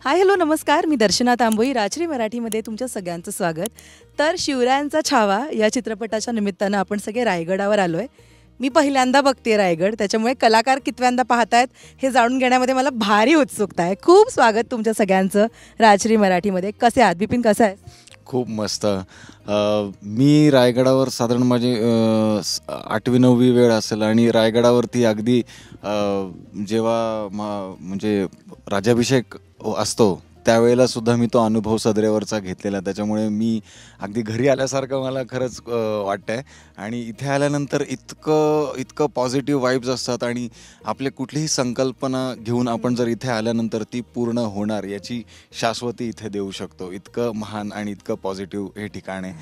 Hi hello नमस्कार, मी दर्शना तांबोई. राजश्री मराठीमध्ये तुमच्या सगळ्यांचं स्वागत. तर शिवरायांचा छावा या चित्रपटाच्या निमित्तानं आपण सगळे रायगडावर आलो आहे. मी पहिल्यांदा बघते रायगड, त्याच्यामुळे कलाकार कितव्यांदा पाहतायत हे जाणून घेण्यामध्ये मला भारी उत्सुकता आहे. खूप स्वागत तुमच्या सगळ्यांचं राजश्री मराठीमध्ये. कसे आहात बिपिन, कसं आहे? खूप मस्त. मी रायगडावर साधारण माझी 8वी-9वी वेळ असेल आणि रायगडावरती अगदी जेव्हा म्हणजे राज्याभिषेक असतो त्यावेळेला सुद्धा मी तो अनुभव सदरेवरचा घेतलेला. त्याच्यामुळे मी अगदी घरी आल्यासारखं मला खरंच वाटतं आहे. आणि इथे आल्यानंतर इतकं पॉझिटिव्ह वाईब्स असतात आणि आपले कुठलीही संकल्पना घेऊन आपण जर इथे आल्यानंतर ती पूर्ण होणार याची शाश्वती इथे देऊ शकतो. इतकं महान आणि इतकं पॉझिटिव्ह हे ठिकाण आहे.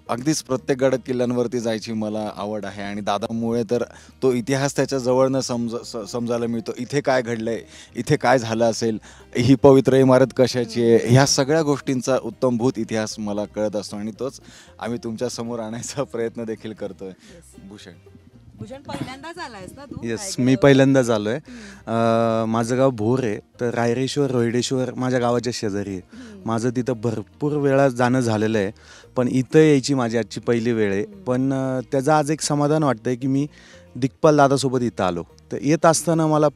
अगदीच प्रत्येक गड किल्ल्यांवरती जायची मला आवड आहे आणि दादामुळे तर तो इतिहास त्याच्या जवळनं समजायला मिळतो. इथे काय घडलं आहे, इथे काय झालं असेल, ही पवित्र इमारत कशाची आहे, ह्या सगळ्या गोष्टींचा उत्तमभूत इतिहास मला कळत असतो आणि तोच आम्ही तुमच्या समोर आणण्याचा प्रयत्न देखील करतोय. भूषण पहिल्यांदाच आलायस ना तू? येस, मी पहिल्यांदाच आलो आहे. माझं गाव भोर आहे, तर रायरेश्वर रोहिडेश्वर माझ्या गावाच्या शेजारी आहे. माझं तिथं भरपूर वेळा जाणं झालेलं आहे, पण इथं यायची माझी आजची पहिली वेळ आहे. पण त्याचं आज एक समाधान वाटतं आहे की मी दिग्पाल दादासोबत इथं आलो. तर येत असताना मला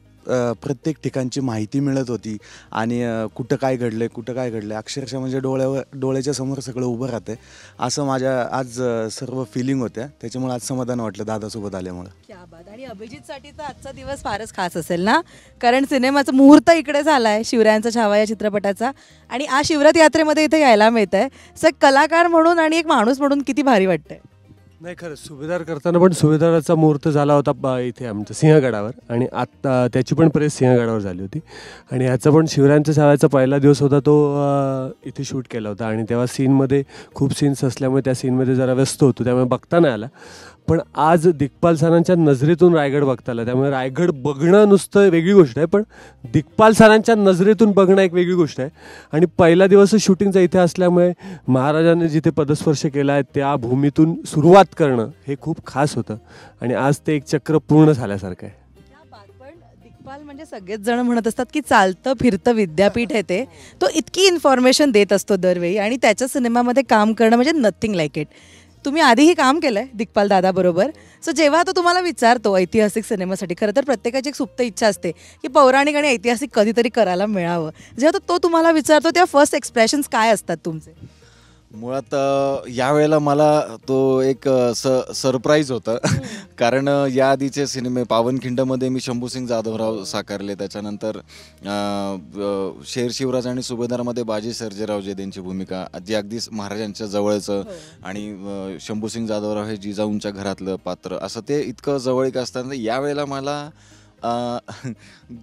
प्रत्येक ठिकाणची माहिती मिळत होती आणि कुठं काय घडलं आहे, कुठं काय घडलं आहे, अक्षरशः म्हणजे डोळ्याच्या समोर सगळं उभं राहतं आहे असं माझ्या आज सर्व फिलिंग होत्या. त्याच्यामुळे आज समाधान वाटलं दादासोबत आल्यामुळं. क्या बात. आणि अभिजितसाठी तर आजचा दिवस फारच खास असेल ना, कारण सिनेमाचा मुहूर्त इकडे झाला आहे शिवरायांचा छावा या चित्रपटाचा, आणि आज शिवरात यात्रेमध्ये इथे यायला मिळत आहे. सर, कलाकार म्हणून आणि एक माणूस म्हणून किती भारी वाटतंय. नाही, खरं सुभेदार करताना पण सुभेदाराचा मुहूर्त झाला होता इथे आमच्या सिंहगडावर, आणि आत्ता त्याची पण प्रेस सिंहगडावर झाली होती. आणि ह्याचा पण शिवरायांच्या छाव्याचा पहिला दिवस होता तो इथे शूट केला होता. आणि तेव्हा सीनमध्ये खूप सीन्स असल्यामुळे त्या सीनमध्ये जरा व्यस्त होतो, त्यामुळे बघता नाही आला. पण आज दिग्पाल सरांच्या नजरेतून रायगड बघता आला, त्यामुळे रायगड बघणं नुसतं वेगळी गोष्ट आहे, पण दिग्पाल सरांच्या नजरेतून बघणं एक वेगळी गोष्ट आहे. आणि पहिला दिवस शूटिंगचा इथे असल्यामुळे महाराजांनी जिथे पदस्पर्श केला आहे त्या भूमीतून सुरुवात करणं हे खूप खास होतं. आणि आज ते एक चक्र पूर्ण झाल्यासारखं आहे. पण दिग्पाल म्हणजे सगळेच जण म्हणत असतात की चालतं फिरतं विद्यापीठ आहे ते. तो इतकी इन्फॉर्मेशन देत असतो दरवेळी, आणि त्याच्या सिनेमामध्ये काम करणं म्हणजे नथिंग लाईक इट. तुम्ही आधीही काम केलं आहे दिग्पाल दादाबरोबर. सो जेव्हा तो तुम्हाला विचारतो ऐतिहासिक सिनेमासाठी, खरं तर प्रत्येकाची एक सुप्त इच्छा असते की पौराणिक आणि ऐतिहासिक कधीतरी करायला मिळावं. जेव्हा तो तुम्हाला विचारतो तेव्हा फर्स्ट एक्सप्रेशन्स काय असतात तुमचे? मुळात यावेळेला मला तो एक सरप्राईज होतं. कारण या आधीचे सिनेमे पावनखिंडमध्ये मी शंभूसिंग जाधवराव साकारले, त्याच्यानंतर शेर शिवराज आणि सुभेदारमध्ये बाजी सर्जेराव यांची भूमिका, जी अगदी महाराजांच्या जवळचं, आणि शंभूसिंग जाधवराव हे जिजाऊंच्या घरातलं पात्र, असं ते इतकं जवळीक असताना यावेळेला मला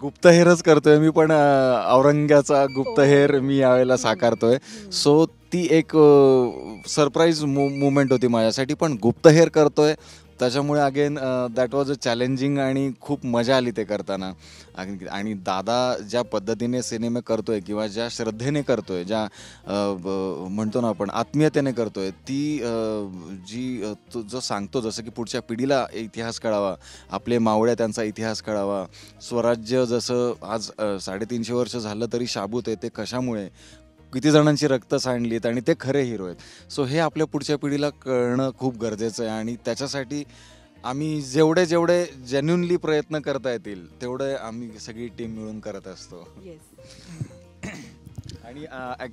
गुप्तहेरच करतोय मी, पण औरंग्याचा गुप्तहेर मी यावेळेला साकारतोय. सो ती एक सरप्राईज मुवमेंट होती माझ्यासाठी, पण गुप्तहेर करतोय त्याच्यामुळे again that was a challenging आणि खूप मजा आली ते करताना. आणि दादा ज्या पद्धतीने सिनेमे करतोय किंवा ज्या श्रद्धेने करतोय, ज्या म्हणतो ना आपण आत्मीयतेने करतोय, ती जो सांगतो जसं की पुढच्या पिढीला इतिहास कळावा, आपले मावळ्या त्यांचा इतिहास कळावा, स्वराज्य जसं आज 350 वर्ष झालं तरी शाबूत आहे, ते कशामुळे, किती जणांची रक्त सांडलीत, आणि ते खरे हिरो आहेत. सो हे आपल्या पुढच्या पिढीला कळणं खूप गरजेचं आहे, आणि त्याच्यासाठी आम्ही जेवढे जेन्युनली प्रयत्न करता येतील तेवढे आम्ही सगळी टीम मिळून करत असतो. आणि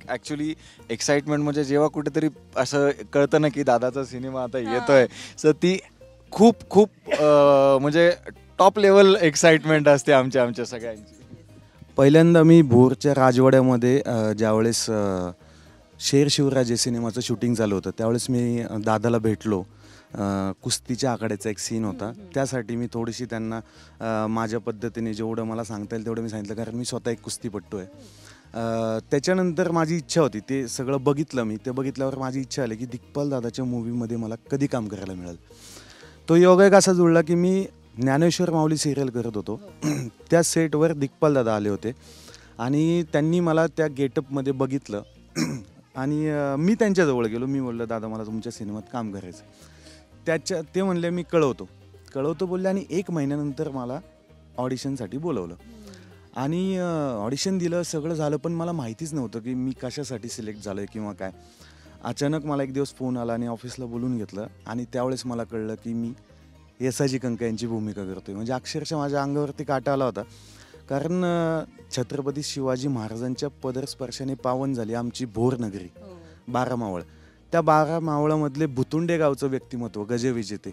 ॲक्च्युली एक्साइटमेंट म्हणजे जेव्हा कुठेतरी असं कळतं ना की दादाचा सिनेमा आता येतोय, सो ती खूप म्हणजे टॉप लेवल एक्साइटमेंट असते आमच्या सगळ्यांची. पहिल्यांदा मी भोरच्या राजवाड्यामध्ये ज्यावेळेस शेर शिवराज या सिनेमाचं शूटिंग चालू होतं त्यावेळेस मी दादाला भेटलो. कुस्तीच्या आखाड्याचा एक सीन होता, त्यासाठी मी थोडीशी त्यांना माझ्या पद्धतीने जेवढं मला सांगता येईल तेवढं मी सांगितलं, कारण मी स्वतः एक कुस्तीपट्टू आहे. त्याच्यानंतर माझी इच्छा होती, ते सगळं बघितलं मी. ते बघितल्यावर माझी इच्छा आली की दिग्पाल दादाच्या मूवीमध्ये मला कधी काम करायला मिळेल. तो योग एक असा जुळला की मी ज्ञानेश्वर माऊली सिरियल करत होतो. त्या सेटवर दिग्पाल दादा आले होते आणि त्यांनी मला त्या गेटअपमध्ये बघितलं आणि मी त्यांच्याजवळ गेलो. मी बोललो, दादा मला तुमच्या सिनेमात काम करायचं. ते म्हणले मी कळवतो बोलले, आणि 1 महिन्यानंतर मला ऑडिशनसाठी बोलवलं. आणि ऑडिशन दिलं, सगळं झालं, पण मला माहितीच नव्हतं की मी कशासाठी सिलेक्ट झालो आहे किंवा काय. अचानक मला एक दिवस फोन आला आणि ऑफिसला बोलून घेतलं आणि त्यावेळेस मला कळलं की मी येसाजी कंका यांची भूमिका करतोय. म्हणजे अक्षरशः माझ्या अंगावरती काटा आला होता, कारण छत्रपती शिवाजी महाराजांच्या पदरस्पर्शाने पावन झाली आमची भोर नगरी, 12 मावळ. त्या 12 मावळामधले भुतुंडे गावचं व्यक्तिमत्व, गजविजेते,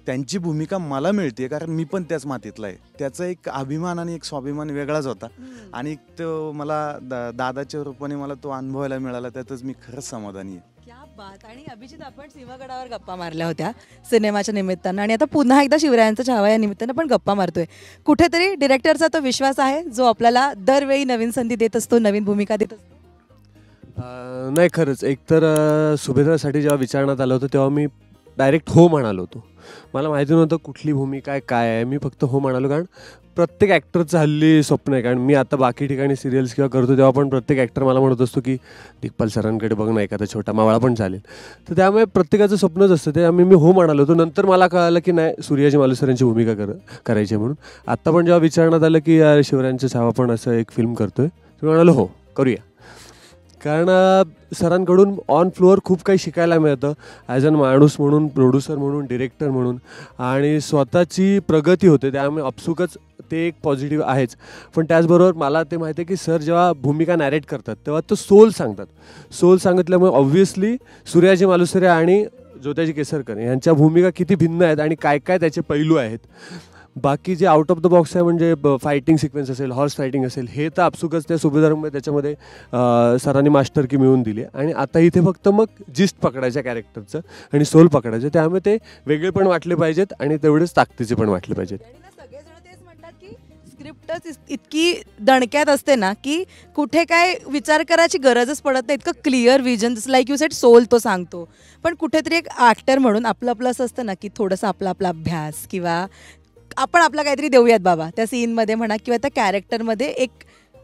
त्यांची भूमिका मला मिळते कारण मी पण त्याच मातीतला आहे. त्याचा एक अभिमान आणि एक स्वाभिमान वेगळाच होता आणि तो मला दादाच्या रूपाने मला तो अनुभवायला मिळाला. त्यातच मी खरंच समाधानी आहे. क्या बात. आणि अभिजित, आपण सिंहगडावर गप्पा मारल्या होत्या सिनेमाच्या निमित्तानं आणि आता पुन्हा एकदा शिवरायांचा छावा या निमित्तानं पण गप्पा मारतोय. कुठेतरी डिरेक्टरचा तो विश्वास आहे जो आपल्याला दरवेळी नवीन संधी देत असतो, नवीन भूमिका देत असतो. नाही, खरंच एकतर सुभेदारसाठी जेव्हा विचारण्यात आलं होतं तेव्हा मी डायरेक्ट हो म्हणालो होतो. मला माहिती नव्हतं कुठली भूमिका आहे, काय आहे. मी फक्त हो म्हणालो, कारण प्रत्येक ॲक्टरचं हल्ली स्वप्न आहे. कारण मी आता बाकी ठिकाणी सिरियल्स किंवा करतो तेव्हा पण प्रत्येक ॲक्टर मला म्हणत असतो की दिग्पाल सरांकडे बघ ना, एखादा छोटा मावळा पण चालेल. तर त्यामुळे प्रत्येकाचं स्वप्नच असतं. त्यामुळे मी हो म्हणालो होतो. नंतर मला कळालं की नाही, सूर्याजी मालुसरांची भूमिका करायची आहे म्हणून. आत्ता पण जेव्हा विचारण्यात आलं की यार शिवरायांचा छावा पण असं एक फिल्म करतोय, तर म्हणालो हो करूया. कारण सरांकडून ऑन फ्लोअर खूप काही शिकायला मिळतं, ॲज अन माणूस म्हणून, प्रोड्युसर म्हणून, डिरेक्टर म्हणून, आणि स्वतःची प्रगती होते. त्यामुळे अपसुकच ते एक पॉझिटिव्ह आहेच. पण त्याचबरोबर मला ते माहिती आहे की सर जेव्हा भूमिका नॅरेट करतात तेव्हा तो सोल सांगतात. सोल सांगितल्यामुळे ऑब्व्हियसली सूर्याजी मालुसरे आणि ज्योत्याजी केसरकर यांच्या भूमिका किती भिन्न आहेत आणि काय काय त्याचे पैलू आहेत. बाकी जे आउट ऑफ द बॉक्स आहे, म्हणजे फायटिंग सिक्वेन्स असेल, हॉर्स फायटिंग असेल, हे तर आपसुकच त्या सुभेदारमध्ये त्याच्यामध्ये सरांनी मास्टरकी मिळवून दिली. आणि आता इथे फक्त मग जिस्ट पकडायच्या कॅरेक्टरचं आणि सोल पकडायचं. त्यामुळे ते वेगळे पण वाटले पाहिजेत आणि तेवढेच ताकदीचे पण वाटले पाहिजेत. सगळेजण तेच म्हणतात की स्क्रिप्टच इतकी दणक्यात असते ना की कुठे काय विचार करायची गरजच पडत नाही. इतकं clear vision, like you said, सोल तो सांगतो. पण कुठेतरी एक ॲक्टर म्हणून आपलं आपलं असं असतं ना की थोडंसं आपला आपला अभ्यास किंवा आपण आपला काहीतरी देऊयात बाबा त्या सीनमध्ये म्हणा किंवा त्या कॅरेक्टरमध्ये एक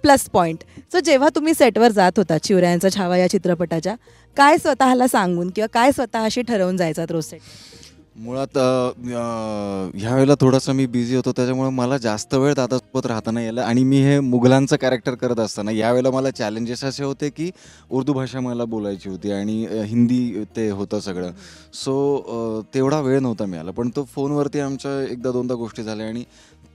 प्लस पॉईंट. सो जेव्हा तुम्ही सेटवर जात होता शिवरायांचा छावा या चित्रपटाच्या, काय स्वतःला सांगून किंवा काय स्वतःशी ठरवून जायचा रोज सेट? मुळात ह्या वेळेला थोडासा मी बिझी होतो, त्याच्यामुळे मला जास्त वेळ दादासोबत राहता नाही आलं. आणि मी हे मुघलांचं कॅरेक्टर करत असताना यावेळेला मला चॅलेंजेस असे होते की उर्दू भाषा मला बोलायची होती आणि हिंदी ते होतं सगळं. सो तेवढा वेळ नव्हता मिळाला. पण तो फोनवरती आमच्या एकदा दोनदा गोष्टी झाल्या आणि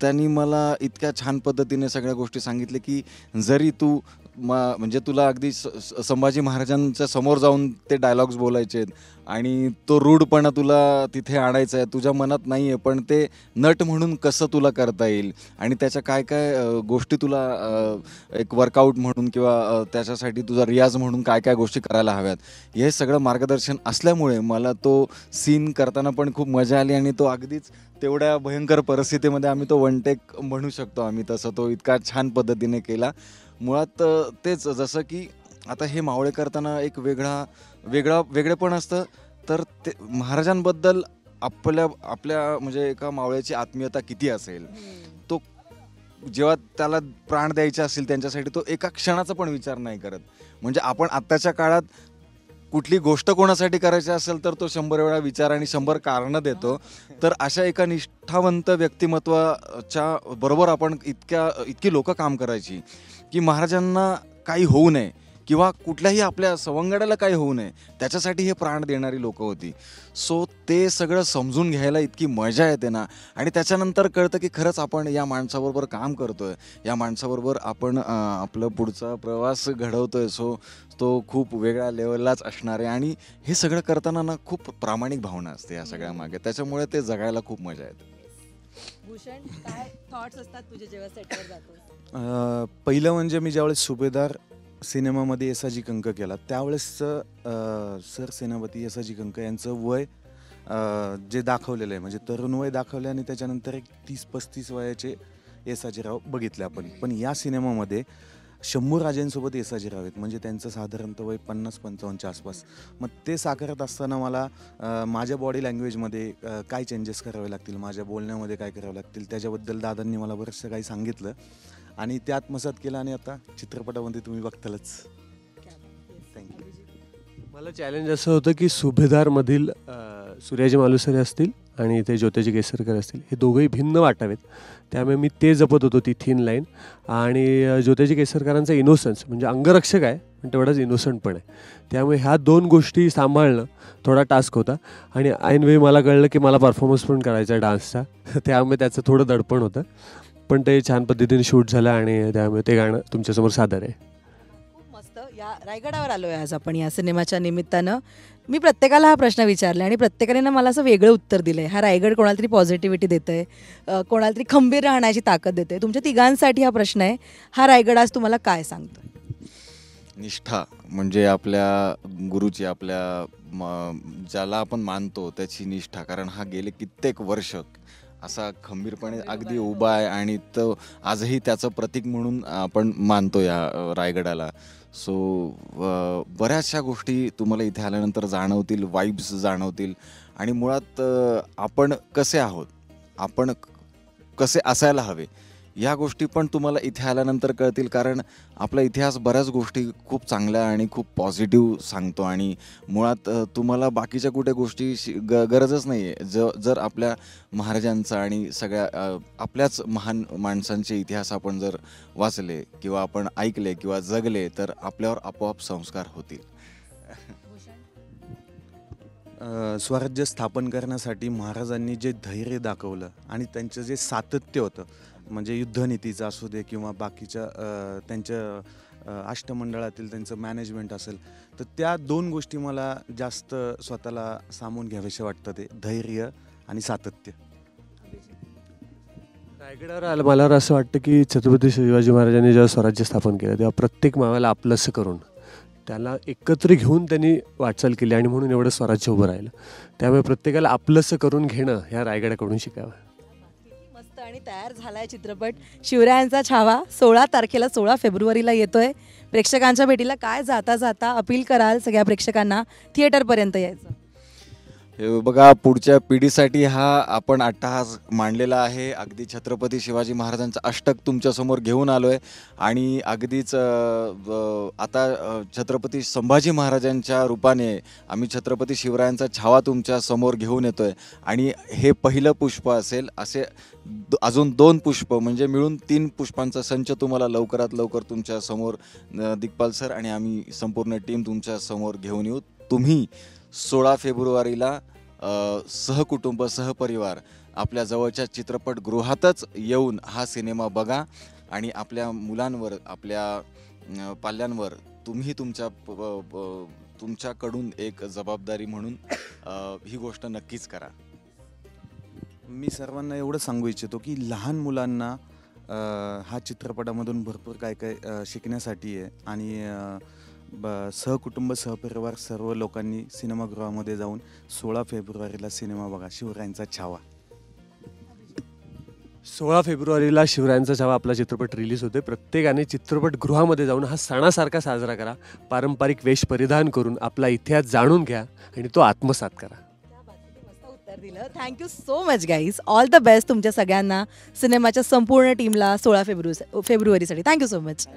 त्यांनी मला इतक्या छान पद्धतीने सगळ्या गोष्टी सांगितल्या की जरी तू म्हणजे तुला अगदी संभाजी महाराजांच्या समोर जाऊन ते डायलॉग्स बोलायचे आहेत आणि तो रूढपणा तुला तिथे आणायचा आहे, तुझ्या मनात नाही आहे, पण ते नट म्हणून कसं तुला करता येईल आणि त्याच्या काय काय गोष्टी तुला एक वर्कआउट म्हणून किंवा त्याच्यासाठी तुझा रियाज म्हणून काय काय गोष्टी करायला हव्यात, हे सगळं मार्गदर्शन असल्यामुळे मला तो सीन करताना पण खूप मजा आली. आणि तो अगदीच तेवढ्या भयंकर परिस्थितीमध्ये आम्ही तो वन टेक म्हणू शकतो आम्ही, तसं तो इतका छान पद्धतीने केला. मुळात तेच, जसं की आता हे मावळे करताना एक वेगळेपण असतं. तर ते महाराजांबद्दल आपल्या म्हणजे एका मावळ्याची आत्मीयता किती असेल, तो जेव्हा त्याला प्राण द्यायचे असेल त्यांच्यासाठी तो एका क्षणाचा पण विचार नाही करत. म्हणजे आपण आत्ताच्या काळात कुठली गोष्ट कोणासाठी करायची असेल तर तो 100 वेळा विचार आणि 100 कारणं देतो. तर अशा एका निष्ठावंत व्यक्तिमत्वाच्या बरोबर आपण इतकी लोक काम करायची की महाराजांना काही होऊ नये किंवा कुठल्याही आपल्या सवंगड्याला काही होऊ नये, त्याच्यासाठी हे प्राण देणारी लोकं होती. सो ते सगळं समजून घ्यायला इतकी मजा येते ना. आणि त्याच्यानंतर कळतं की खरंच आपण या माणसाबरोबर काम करतोय, या माणसाबरोबर आपण आपलं पुढचा प्रवास घडवतोय. सो तो खूप वेगळ्या लेवललाच असणार आहे. आणि हे सगळं करताना ना खूप प्रामाणिक भावना असते या सगळ्यामागे, त्याच्यामुळे ते जगायला खूप मजा येते. भूषण, काय थॉट्स असतात तुझे जेव्हा सेटवर जातो? पहिलं म्हणजे मी ज्यावेळेस सुभेदार सिनेमामध्ये येसाजी कंक केला त्यावेळेस सर सेनापती येसाजी कंक यांचं वय जे दाखवलेलं आहे, म्हणजे तरुण वय दाखवलं आणि त्याच्यानंतर एक 30-35 वयाचे येसाजीराव बघितले आपण. पण या सिनेमामध्ये शंभूराजेंसोबत येसाजीराव आहेत, म्हणजे त्यांचं साधारणतः वय 50-55च्या आसपास. मग ते साकारत असताना मला माझ्या बॉडी लँग्वेजमध्ये काय चेंजेस करावे लागतील, माझ्या बोलण्यामध्ये काय करावं लागतील, त्याच्याबद्दल दादांनी मला बरंचसं काही सांगितलं आणि ते आत्मसात केलं आणि आता चित्रपटामध्ये तुम्ही बघतालच. मला चॅलेंज असं होतं की सुभेदारमधील सूर्याजी मालुसरे असतील आणि ते ज्योतिजी केसरकर असतील, हे दोघंही भिन्न वाटावेत. त्यामुळे मी ते जपत होतो, ती थिन लाईन. आणि ज्योतिजी केसरकरांचा इनोसन्स म्हणजे अंगरक्षक आहे पण तेवढाच इनोसंट पण आहे. त्यामुळे ह्या 2 गोष्टी सांभाळणं थोडा टास्क होता. आणि ऐनवेळी मला कळलं की मला परफॉर्मन्स पण करायचा आहे डान्सचा, त्यामुळे त्याचं थोडं दडपण होतं. पण ते छान पद्धतीने शूट झालं आणि त्यामुळे ते गाणं तुमच्यासमोर सादर आहे. खूप मस्त. या रायगडावर आलो आहे आज आपण या सिनेमाच्या निमित्तानं. मी प्रत्येकाला हा प्रश्न विचारला आणि प्रत्येकाने ना मला असं वेगळं उत्तर दिलं आहे. हा रायगड कोणाला तरी पॉझिटिव्हिटी देतं आहे, कोणाला तरी खंबीर राहण्याची ताकद देतं आहे. तुमच्या तिघांसाठी हा प्रश्न आहे, हा रायगड आज तुम्हाला काय सांगतो? निष्ठा म्हणजे आपल्या गुरुची, आपल्या ज्याला आपण मानतो त्याची निष्ठा. कारण हा गेले कित्येक वर्ष असा खंबीरपणे अगदी उभा आहे आणि तो आजही त्याचं प्रतीक म्हणून आपण मानतो या रायगडाला. सो बऱ्याचशा गोष्टी तुम्हाला इथे आल्यानंतर जाणवतील, वाईब्स जाणवतील. आणि मुळात आपण कसे आहोत, आपण कसे असायला हवे, या गोष्टी पण तुम्हाला इथे आल्यानंतर कळतील. कारण आपला इतिहास बऱ्याच गोष्टी खूप चांगल्या आणि खूप पॉझिटिव्ह सांगतो. आणि मुळात तुम्हाला बाकीच्या कुठे गोष्टी गरजच नाही आहे. जर आपल्या महाराजांचा आणि सगळ्या आपल्याच महान माणसांचे इतिहास आपण जर वाचले किंवा आपण ऐकले किंवा जगले तर आपल्यावर आपोआप संस्कार होतील. स्वराज्य स्थापन करण्यासाठी महाराजांनी जे धैर्य दाखवलं आणि त्यांचं जे सातत्य होतं, म्हणजे युद्धनीतीचं असू दे किंवा बाकीच्या त्यांच्या अष्टमंडळातील त्यांचं मॅनेजमेंट असेल, तर त्या 2 गोष्टी मला जास्त स्वतःला सामावून घ्यावेसे वाटतं, ते धैर्य आणि सातत्य. रायगडावर मला असं वाटतं की छत्रपती शिवाजी महाराजांनी जेव्हा स्वराज्य स्थापन केलं तेव्हा प्रत्येक मावाला आपलंसं करून त्याला एकत्र घेऊन त्यांनी वाटचाल केली आणि म्हणून एवढं स्वराज्य उभं राहिलं. त्यामुळे प्रत्येकाला आपलंसं करून घेणं ह्या रायगडाकडून शिकावं. मस्त. आणि तयार झालाय चित्रपट शिवरायांचा छावा. 16 तारखेला 16 फेब्रुवारीला येतोय. प्रेक्षकांच्या भेटीला काय जाता जाता अपील कराल सगळ्या प्रेक्षकांना थिएटरपर्यंत यायचं? हे बघा, पुढच्या पिढीसाठी हा आपण अट्टहास मांडलेला आहे. अगदी छत्रपती शिवाजी महाराजांचं अष्टक तुमच्यासमोर घेऊन आलो आहे. आणि अगदीच आता छत्रपती संभाजी महाराजांच्या रूपाने आम्ही छत्रपती शिवरायांचा छावा तुमच्या समोर घेऊन येतो आहे. आणि हे पहिलं पुष्प असेल. असे अजून 2 पुष्प म्हणजे मिळून 3 पुष्पांचा संच तुम्हाला लवकरात लवकर तुमच्या समोर दिग्पाल सर आणि आम्ही संपूर्ण टीम तुमच्या समोर घेऊन येऊ. तुम्ही 16 फेब्रुवारीला सहकुटुंब सहपरिवार आपल्या जवळच्या चित्रपटगृहातच येऊन हा सिनेमा बघा. आणि आपल्या मुलांवर, आपल्या पाल्यांवर तुम्ही तुमच्याकडून एक जबाबदारी म्हणून ही गोष्ट नक्कीच करा. मी सर्वांना एवढं सांगू इच्छितो की लहान मुलांना हा चित्रपटामधून भरपूर काय काय शिकण्यासाठी आहे. आणि सहकुटुंब सहपरिवार सर्व लोकांनी सिनेमागृहामध्ये जाऊन 16 फेब्रुवारीला सिनेमा बघा, शिवरायांचा छावा. 16 फेब्रुवारीला शिवरायांचा छावा आपला चित्रपट रिलीज होते. प्रत्येकाने चित्रपटगृहामध्ये जाऊन हा सणासारखा साजरा करा. पारंपरिक वेश परिधान करून आपला इतिहास जाणून घ्या आणि तो आत्मसात करा. मस्त उत्तर दिलं. Thank you so much guys. All the best तुमच्या सगळ्यांना, सिनेमाच्या संपूर्ण टीमला 16 फेब्रुवारीसाठी. Thank you so much.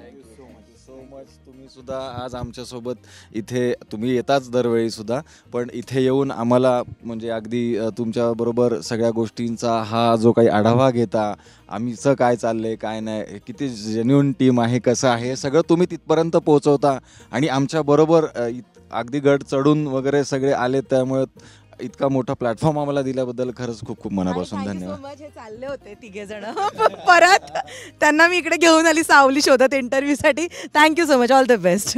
तुम्ही सुद्धा आज आमच्यासोबत इथे, तुम्ही येताच दरवेळी सुद्धा, पण इथे येऊन आम्हाला म्हणजे अगदी तुमच्याबरोबर सगळ्या गोष्टींचा हा जो काही आढावा घेता, आमचं काय चाललंय काय नाही, किती जेन्युइन टीम आहे, कसं आहे, हे सगळं तुम्ही तिथपर्यंत पोहोचवता. आणि आमच्याबरोबर अगदी गड चढून वगैरे सगळे आले, त्यामुळे इतका मोठा प्लॅटफॉर्म आम्हाला दिल्याबद्दल खरंच खूप खूप मनापासून धन्यवाद. हे चालले होते 3 जण परत त्यांना मी इकडे घेऊन आली सावली शोधत इंटरव्ह्यूसाठी. Thank you so much. All the best.